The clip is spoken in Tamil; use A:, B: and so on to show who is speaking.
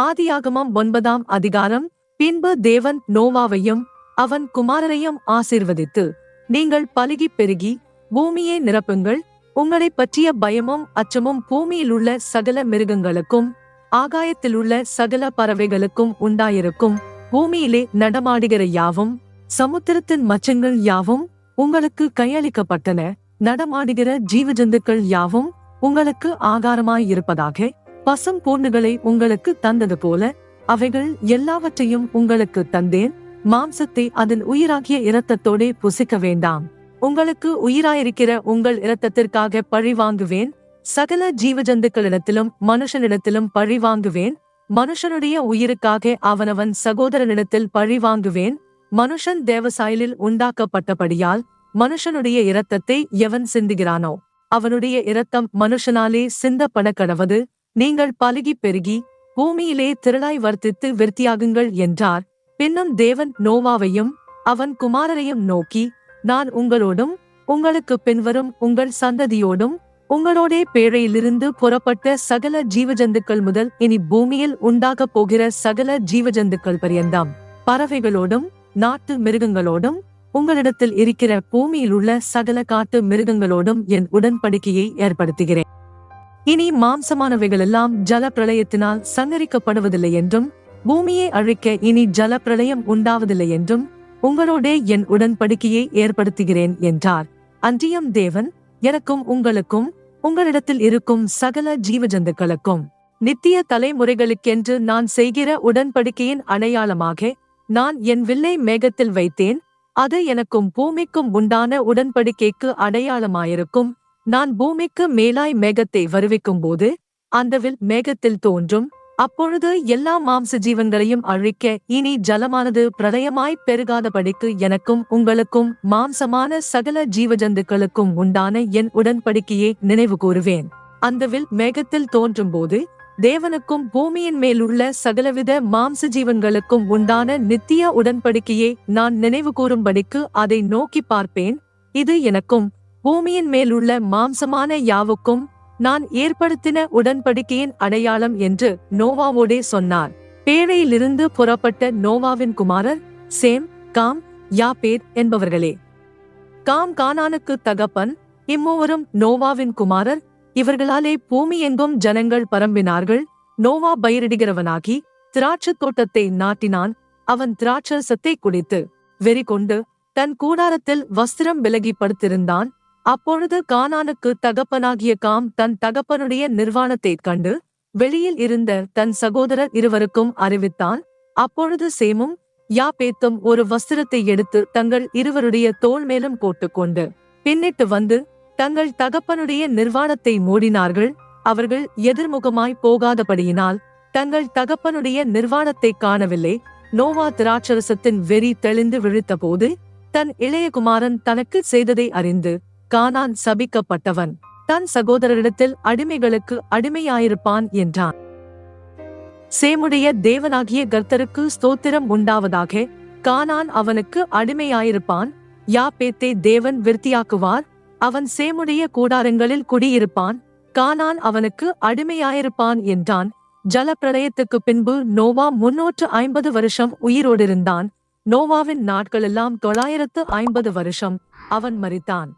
A: ஆதியாகமம் 9ஆம் அதிகாரம். பின்பு தேவன் நோவாவையும் அவன் குமாரரையும் ஆசீர்வதித்து, நீங்கள் பலுகிப் பெருகி பூமியை நிரப்புங்கள், உங்களைப் பற்றிய பயமும் அச்சமும் பூமியிலுள்ள சகல மிருகங்களுக்கும் ஆகாயத்திலுள்ள சகல பறவைகளுக்கும் உண்டாயிருக்கும், பூமியிலே நடமாடுகிற யாவும் சமுத்திரத்தின் மச்சங்கள் யாவும் உங்களுக்கு கையளிக்கப்பட்டன, நடமாடுகிற ஜீவஜந்துக்கள் யாவும் உங்களுக்கு ஆகாரமாயிருப்பதாக. பசும் பூண்டுகளை உங்களுக்கு தந்தது போல அவைகள் எல்லாவற்றையும் உங்களுக்கு தந்தேன். மாம்சத்தை அதன் உயிராகிய இரத்தத்தோடே புசிக்க வேண்டாம். உங்களுக்கு உயிராயிருக்கிற உங்கள் இரத்தத்திற்காக பழி வாங்குவேன். சகல ஜீவஜந்துக்களிடத்திலும் மனுஷனிடத்திலும் பழி வாங்குவேன். மனுஷனுடைய உயிருக்காக அவனவன் சகோதரனிடத்தில் பழி வாங்குவேன். மனுஷன் தேவசாயலில் உண்டாக்கப்பட்டபடியால் மனுஷனுடைய இரத்தத்தை எவன் சிந்துகிறானோ அவனுடைய இரத்தம் மனுஷனாலே சிந்தப்பட கடவது. நீங்கள் பலுகிப் பெருகி பூமியிலே திரளாய் வர்த்தித்து விருத்தியாகுங்கள் என்றார். பின்னும் தேவன் நோவாவையும் அவன் குமாரரையும் நோக்கி, நான் உங்களோடும் உங்களுக்கு பின்வரும் உங்கள் சந்ததியோடும் உங்களோடே பேழையிலிருந்து புறப்பட்ட சகல ஜீவஜந்துக்கள் முதல் இனி பூமியில் உண்டாகப் போகிற சகல ஜீவஜந்துக்கள் பரியந்தம் பறவைகளோடும் நாட்டு மிருகங்களோடும் உங்களிடத்தில் இருக்கிற பூமியிலுள்ள சகல காட்டு மிருகங்களோடும் என் உடன்படிக்கையை ஏற்படுத்துகிறேன். இனி மாம்சமானவைகளெல்லாம் ஜல பிரளயத்தினால் சங்கரிக்கப்படுவதில்லை என்றும் பூமியை அழிக்க இனி ஜல பிரளயம் உண்டாவதில்லை என்றும் உங்களோடே என் உடன்படிக்கையை ஏற்படுத்துகிறேன் என்றார். அன்றியும் தேவன், எனக்கும் உங்களுக்கும் உங்களிடத்தில் இருக்கும் சகல ஜீவஜந்துக்களுக்கும் நித்திய தலைமுறைகளுக்கென்று நான் செய்கிற உடன்படிக்கையின் அடையாளமாக நான் என் வில்லை மேகத்தில் வைத்தேன். அது எனக்கும் பூமிக்கும் உண்டான உடன்படிக்கைக்கு அடையாளமாயிருக்கும். நான் பூமிக்கு மேலாய் மேகத்தை வருவிக்கும் போது அந்த வில் மேகத்தில் தோன்றும். அப்பொழுது எல்லா மாம்ச ஜீவன்களையும் அழிக்க இனி ஜலமானது பிரளயமாய் பெருகாதபடிக்கு எனக்கும் உங்களுக்கும் மாம்சமான சகல ஜீவஜந்துக்களுக்கும் உண்டான என் உடன்படிக்கையை நினைவு கூறுவேன். அந்த வில் மேகத்தில் தோன்றும் போது தேவனுக்கும் பூமியின் மேலுள்ள சகலவித மாம்ச ஜீவன்களுக்கும் உண்டான நித்திய உடன்படிக்கையை நான் நினைவு கூறும்படிக்கு அதை நோக்கி பார்ப்பேன். இது எனக்கும் பூமியின் மேலுள்ள மாம்சமான யாவுக்கும் நான் ஏற்படுத்தின உடன்படிக்கையின் அடையாளம் என்று நோவாவோடே சொன்னார். பேழையிலிருந்து புறப்பட்ட நோவாவின் குமாரர் சேம், காம், யாப்பேத் என்பவர்களே. காம் கானானுக்கு தகப்பன். இம்மூவரும் நோவாவின் குமாரர். இவர்களாலே பூமி எங்கும் ஜனங்கள் பரம்பினார்கள். நோவா பயிரிடுகிறவனாகி திராட்சத் தோட்டத்தை நாட்டினான். அவன் திராட்சரசத்தை குடித்து வெறி கொண்டு தன் கூடாரத்தில் வஸ்திரம் விலகி படுத்திருந்தான். அப்பொழுது கானானுக்கு தகப்பனாகிய காம் தன் தகப்பனுடைய நிர்வாணத்தைக் கண்டு வெளியில் இருந்த தன் சகோதரர் இருவருக்கும் அறிவித்தான். அப்பொழுது சேமும் யாப்பேத்தும் ஒரு வஸ்திரத்தை எடுத்து தங்கள் இருவருடைய தோள் மேலும் போட்டுக்கொண்டு பின்னிட்டு வந்து தங்கள் தகப்பனுடைய நிர்வாணத்தை மூடினார்கள். அவர்கள் எதிர்முகமாய் போகாதபடியினால் தங்கள் தகப்பனுடைய நிர்வாணத்தை காணவில்லை. நோவா திராட்சரசத்தின் வெறி தெளிந்து விழித்தபோது தன் இளைய குமாரன் தனக்கு செய்ததை அறிந்து, கானான் சபிக்கப்பட்டவன், தன் சகோதரரிடத்தில் அடிமைகளுக்கு அடிமையாயிருப்பான் என்றான். சேமுடைய தேவனாகிய கர்த்தருக்கு ஸ்தோத்திரம் உண்டாவதாக. கானான் அவனுக்கு அடிமையாயிருப்பான். யாப்பேத்தை தேவன் விருத்தியாக்குவார். அவன் சேமுடைய கூடாரங்களில் குடியிருப்பான். கானான் அவனுக்கு அடிமையாயிருப்பான் என்றான். ஜலப்பிரளயத்துக்கு பின்பு நோவா 350 வருஷம் உயிரோடிருந்தான். நோவாவின் நாட்களெல்லாம் 950 வருஷம். அவன் மரித்தான்.